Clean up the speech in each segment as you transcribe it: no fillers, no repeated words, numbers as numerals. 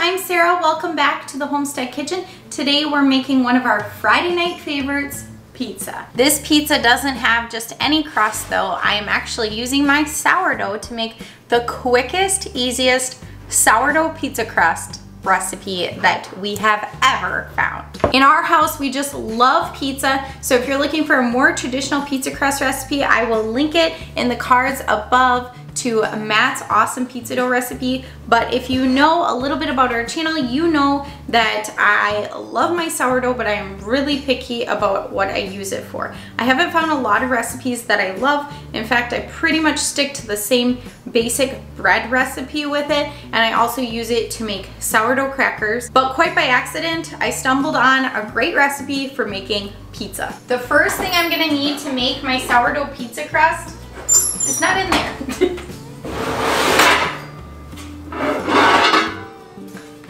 I'm Sarah. Welcome back to the Homestead Kitchen. Today we're making one of our Friday night favorites, pizza. This pizza doesn't have just any crust though. I am actually using my sourdough to make the quickest, easiest sourdough pizza crust recipe that we have ever found. In our house, we just love pizza. So if you're looking for a more traditional pizza crust recipe, I will link it in the cards above to Matt's awesome pizza dough recipe. But if you know a little bit about our channel, you know that I love my sourdough, but I am really picky about what I use it for. I haven't found a lot of recipes that I love. In fact, I pretty much stick to the same basic bread recipe with it, and I also use it to make sourdough crackers. But quite by accident, I stumbled on a great recipe for making pizza. The first thing I'm gonna need to make my sourdough pizza crust is not in there.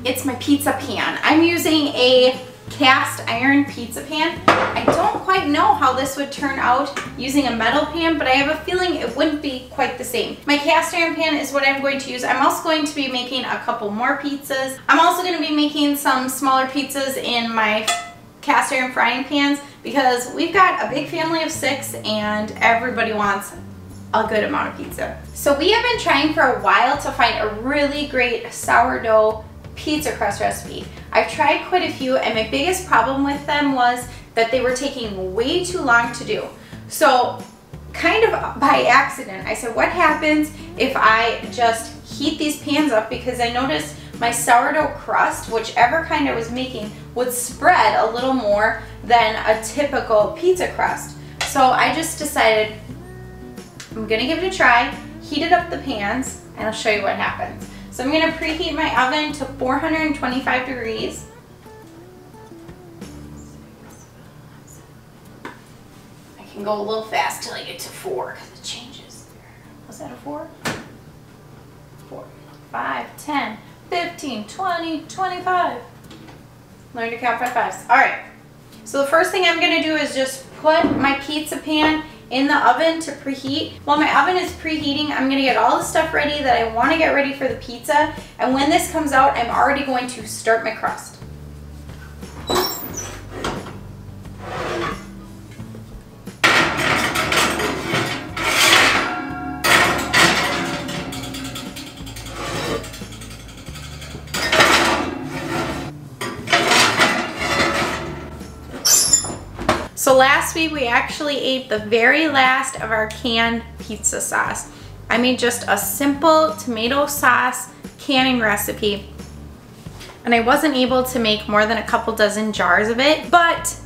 It's my pizza pan. I'm using a cast iron pizza pan. I don't quite know how this would turn out using a metal pan, but I have a feeling it wouldn't be quite the same. My cast iron pan is what I'm going to use. I'm also going to be making a couple more pizzas. I'm also going to be making some smaller pizzas in my cast iron frying pans because we've got a big family of 6 and everybody wants a good amount of pizza. So we have been trying for a while to find a really great sourdough pizza crust recipe. I've tried quite a few, and my biggest problem with them was that they were taking way too long to do. So kind of by accident, I said, what happens if I just heat these pans up? Because I noticed my sourdough crust, whichever kind I was making, would spread a little more than a typical pizza crust. So I just decided I'm gonna give it a try, heated up the pans, and I'll show you what happens. So I'm gonna preheat my oven to 425 degrees. I can go a little fast till I get to 4 because it changes. Was that a 4? 4, 5, 10, 15, 20, 25. Learn to count by 5s. All right, so the first thing I'm gonna do is just put my pizza pan in the oven to preheat. While my oven is preheating, I'm gonna get all the stuff ready that I wanna get ready for the pizza. And when this comes out, I'm already going to start my crust. So last week we actually ate the very last of our canned pizza sauce. I made just a simple tomato sauce canning recipe, and I wasn't able to make more than a couple dozen jars of it, but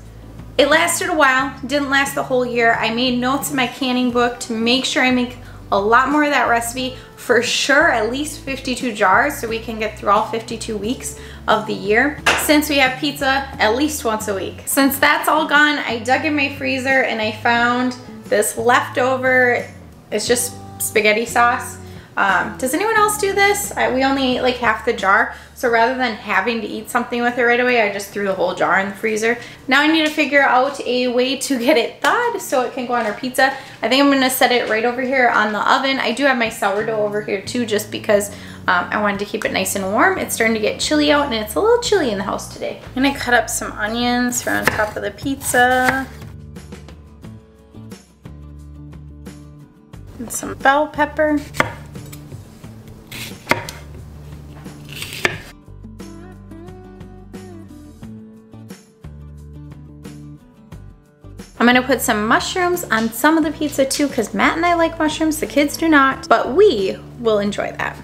it lasted a while. Didn't last the whole year. I made notes in my canning book to make sure I make a lot more of that recipe, for sure at least 52 jars, so we can get through all 52 weeks of the year, since we have pizza at least once a week. Since that's all gone, I dug in my freezer and I found this leftover, it's just spaghetti sauce. Does anyone else do this? We only eat like half the jar, so rather than having to eat something with it right away, I just threw the whole jar in the freezer. Now I need to figure out a way to get it thawed so it can go on our pizza. I think I'm gonna set it right over here on the oven. I do have my sourdough over here too, just because I wanted to keep it nice and warm. It's starting to get chilly out, and it's a little chilly in the house today. I'm gonna cut up some onions for on top of the pizza. And some bell pepper. I'm gonna put some mushrooms on some of the pizza too, because Matt and I like mushrooms, the kids do not, but we will enjoy that.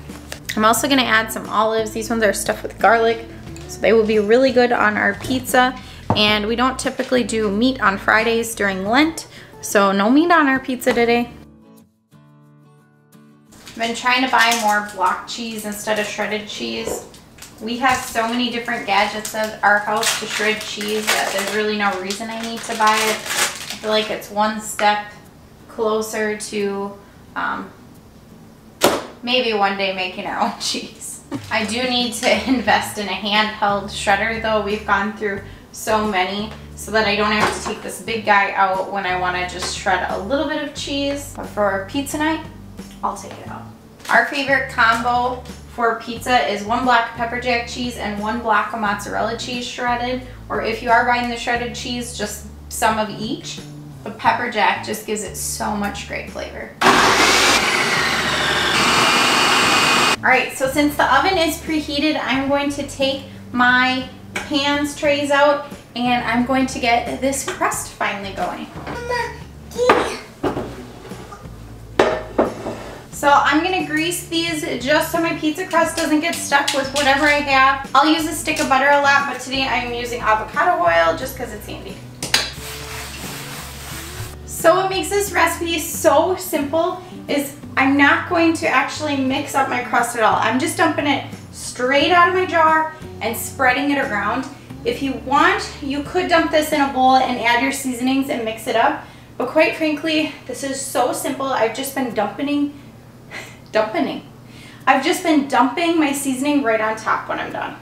I'm also gonna add some olives. These ones are stuffed with garlic, so they will be really good on our pizza. And we don't typically do meat on Fridays during Lent, so no meat on our pizza today. I've been trying to buy more block cheese instead of shredded cheese. We have so many different gadgets at our house to shred cheese that there's really no reason I need to buy it. I feel like it's one step closer to maybe one day making our own cheese. I do need to invest in a handheld shredder though. We've gone through so many, so that I don't have to take this big guy out when I want to just shred a little bit of cheese. But for pizza night, I'll take it out. Our favorite combo for pizza is 1 block of pepper jack cheese and 1 block of mozzarella cheese shredded, or if you are buying the shredded cheese, just some of each. The pepper jack just gives it so much great flavor. Alright, so since the oven is preheated, I'm going to take my pans trays out and I'm going to get this crust finally going. So I'm gonna grease these just so my pizza crust doesn't get stuck with whatever I have. I'll use a stick of butter a lot, but today I'm using avocado oil just because it's handy. So what makes this recipe so simple is I'm not going to actually mix up my crust at all. I'm just dumping it straight out of my jar and spreading it around. If you want, you could dump this in a bowl and add your seasonings and mix it up. But quite frankly, this is so simple. I've just been dumping my seasoning right on top when I'm done.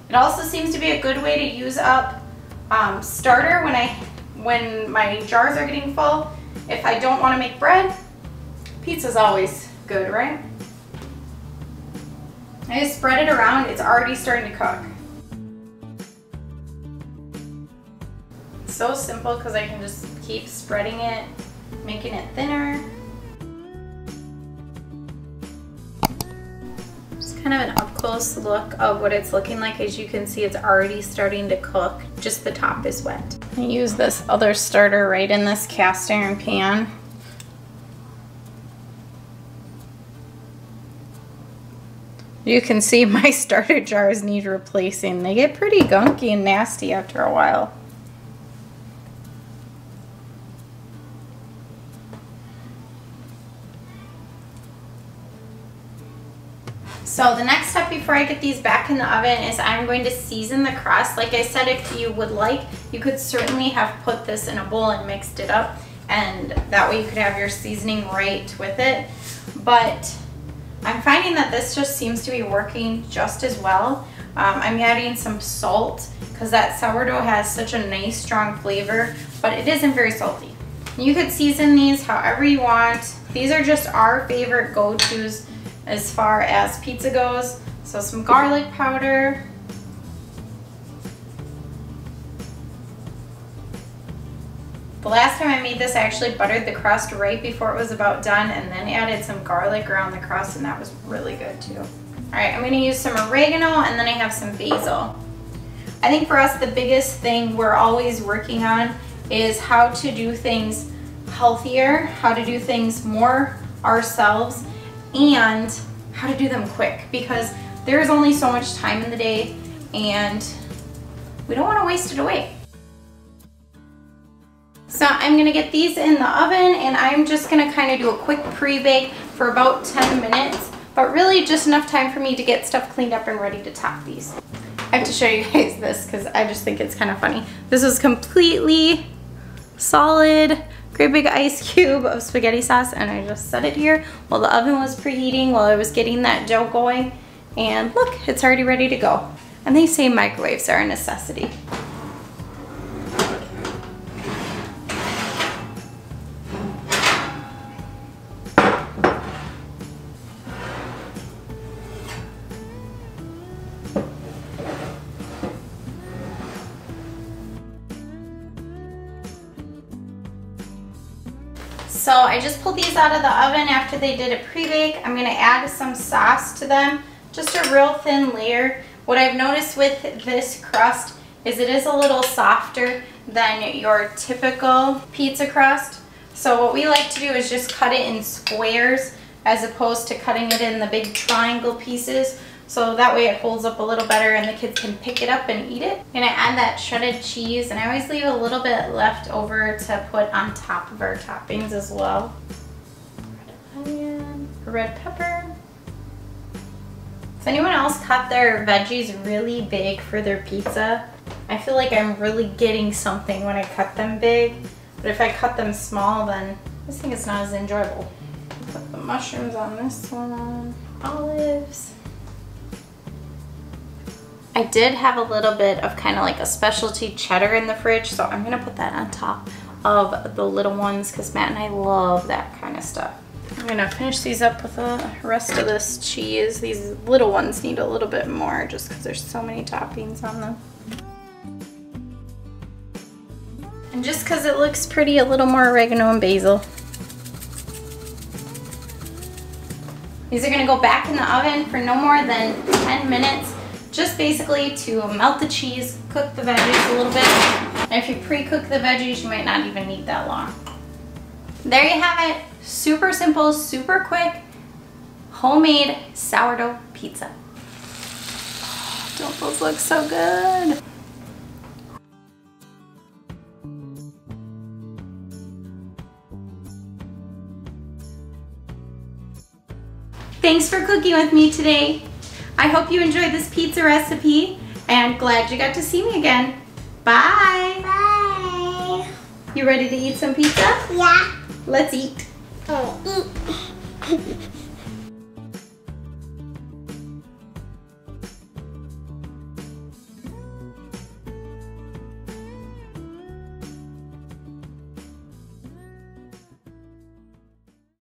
It also seems to be a good way to use up starter when my jars are getting full. If I don't want to make bread, pizza's always good, right? I just spread it around. It's already starting to cook. It's so simple because I can just keep spreading it, making it thinner. Kind of an up close look of what it's looking like. As you can see, it's already starting to cook. Just the top is wet. I use this other starter right in this cast iron pan. You can see my starter jars need replacing. They get pretty gunky and nasty after a while. So the next step before I get these back in the oven is I'm going to season the crust. Like I said, if you would like, you could certainly have put this in a bowl and mixed it up, and that way you could have your seasoning right with it. But I'm finding that this just seems to be working just as well. I'm adding some salt because that sourdough has such a nice strong flavor, but it isn't very salty. You could season these however you want. These are just our favorite go-tos as far as pizza goes. So some garlic powder. The last time I made this, I actually buttered the crust right before it was about done and then added some garlic around the crust, and that was really good too. All right, I'm gonna use some oregano and then I have some basil. I think for us, the biggest thing we're always working on is how to do things healthier, how to do things more ourselves, and how to do them quick, because there is only so much time in the day and we don't want to waste it away. So I'm gonna get these in the oven and I'm just gonna kind of do a quick pre-bake for about 10 minutes, but really just enough time for me to get stuff cleaned up and ready to top these. I have to show you guys this because I just think it's kind of funny. This is completely solid, great big ice cube of spaghetti sauce, and I just set it here while the oven was preheating, while I was getting that dough going, and look, it's already ready to go. And they say microwaves are a necessity. So I just pulled these out of the oven after they did a pre-bake. I'm gonna add some sauce to them, just a real thin layer. What I've noticed with this crust is it is a little softer than your typical pizza crust. So what we like to do is just cut it in squares as opposed to cutting it in the big triangle pieces. So that way it holds up a little better and the kids can pick it up and eat it. I'm gonna add that shredded cheese, and I always leave a little bit left over to put on top of our toppings as well. Red onion, red pepper. Does anyone else cut their veggies really big for their pizza? I feel like I'm really getting something when I cut them big, but if I cut them small, then I think it's not as enjoyable. Put the mushrooms on this one, olives. I did have a little bit of kind of like a specialty cheddar in the fridge, so I'm gonna put that on top of the little ones because Matt and I love that kind of stuff. I'm gonna finish these up with the rest of this cheese. These little ones need a little bit more just because there's so many toppings on them. And just because it looks pretty, a little more oregano and basil. These are gonna go back in the oven for no more than 10 minutes, just basically to melt the cheese, cook the veggies a little bit. And if you pre-cook the veggies, you might not even need that long. There you have it. Super simple, super quick, homemade sourdough pizza. Oh, don't those look so good? Thanks for cooking with me today. I hope you enjoyed this pizza recipe and glad you got to see me again. Bye. Bye. You ready to eat some pizza? Yeah. Let's eat. Eat.